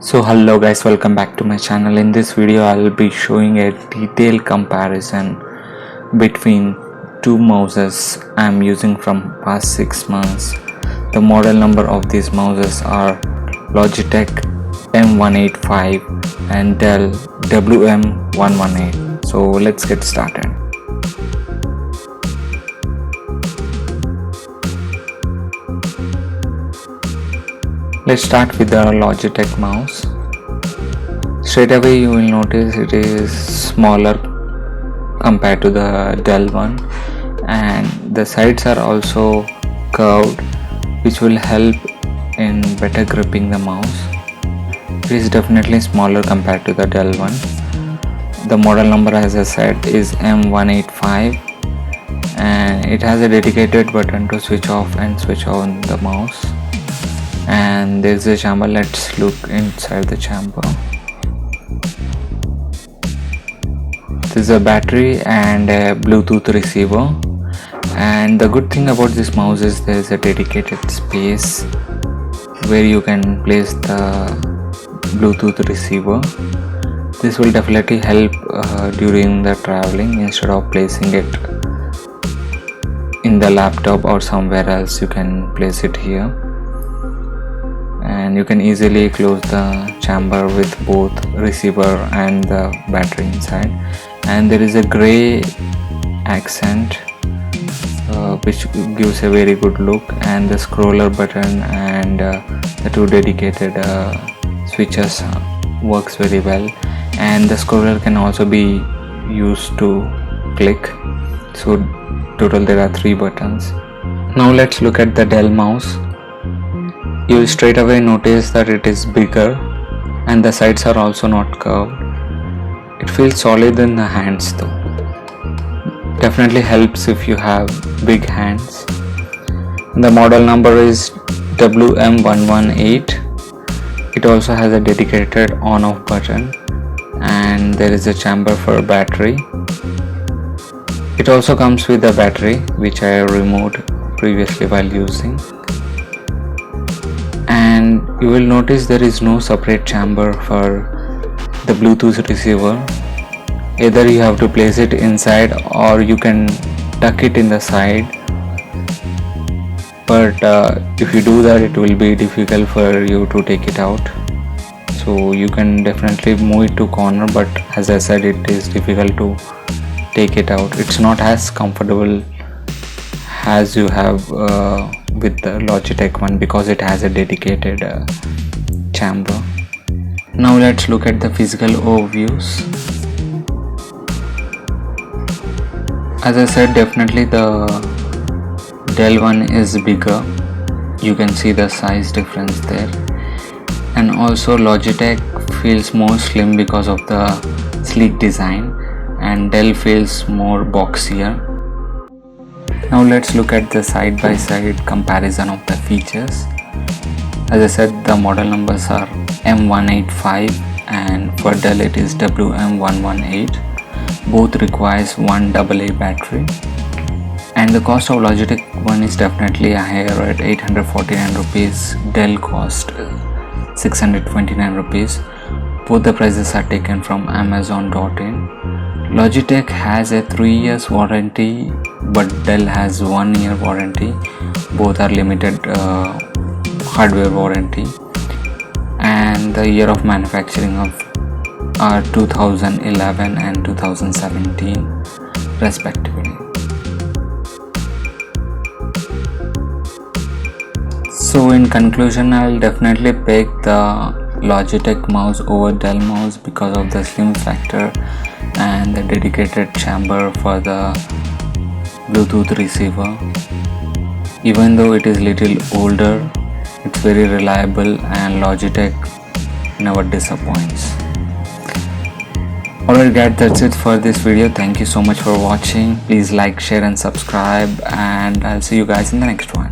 So hello guys, welcome back to my channel. In this video I'll be showing a detailed comparison between two mouses I'm using from past 6 months. The model number of these mouses are Logitech M185 and Dell WM118. So let's get started. Let's start with the Logitech mouse. Straight away you will notice it is smaller compared to the Dell one, and the sides are also curved, which will help in better gripping the mouse. It is definitely smaller compared to the Dell one. The model number, as I said, is M185 and it has a dedicated button to switch off and switch on the mouse. And there's a chamber. Let's look inside the chamber. There's a battery and a Bluetooth receiver, and the good thing about this mouse is there's a dedicated space where you can place the Bluetooth receiver. This will definitely help during the traveling. Instead of placing it in the laptop or somewhere else, you can place it here. And you can easily close the chamber with both receiver and the battery inside. And there is a gray accent which gives a very good look, and the scroller button and the two dedicated switches works very well, and the scroller can also be used to click. So total there are 3 buttons. Now let's look at the Dell mouse. You will straight away notice that it is bigger and the sides are also not curved. It feels solid in the hands though. Definitely helps if you have big hands. The model number is WM118. It also has a dedicated on-off button, and there is a chamber for battery. It also comes with a battery which I removed previously while using. And you will notice there is no separate chamber for the Bluetooth receiver. Either you have to place it inside or you can tuck it in the side, but if you do that it will be difficult for you to take it out. So you can definitely move it to corner, but as I said, it is difficult to take it out. It's not as comfortable as you have with the Logitech one, because it has a dedicated chamber. Now let's look at the physical overviews. As I said, definitely the Dell one is bigger. You can see the size difference there, and also Logitech feels more slim because of the sleek design, and Dell feels more boxier. Now let's look at the side-by-side comparison of the features. As I said, the model numbers are M185 and for Dell it is WM118. Both requires 1 AA battery, and the cost of Logitech one is definitely higher at 849 rupees. Dell cost 629 rupees. Both the prices are taken from Amazon.in. Logitech has a 3 years warranty, but Dell has 1 year warranty. Both are limited hardware warranty, and the year of manufacturing of are 2011 and 2017 respectively. So in conclusion, I will definitely pick the Logitech mouse over Dell mouse because of the slim factor and the dedicated chamber for the Bluetooth receiver. Even though it is little older, it's very reliable and Logitech never disappoints. Alright guys, that's it for this video. Thank you so much for watching. Please like, share and subscribe, and I'll see you guys in the next one.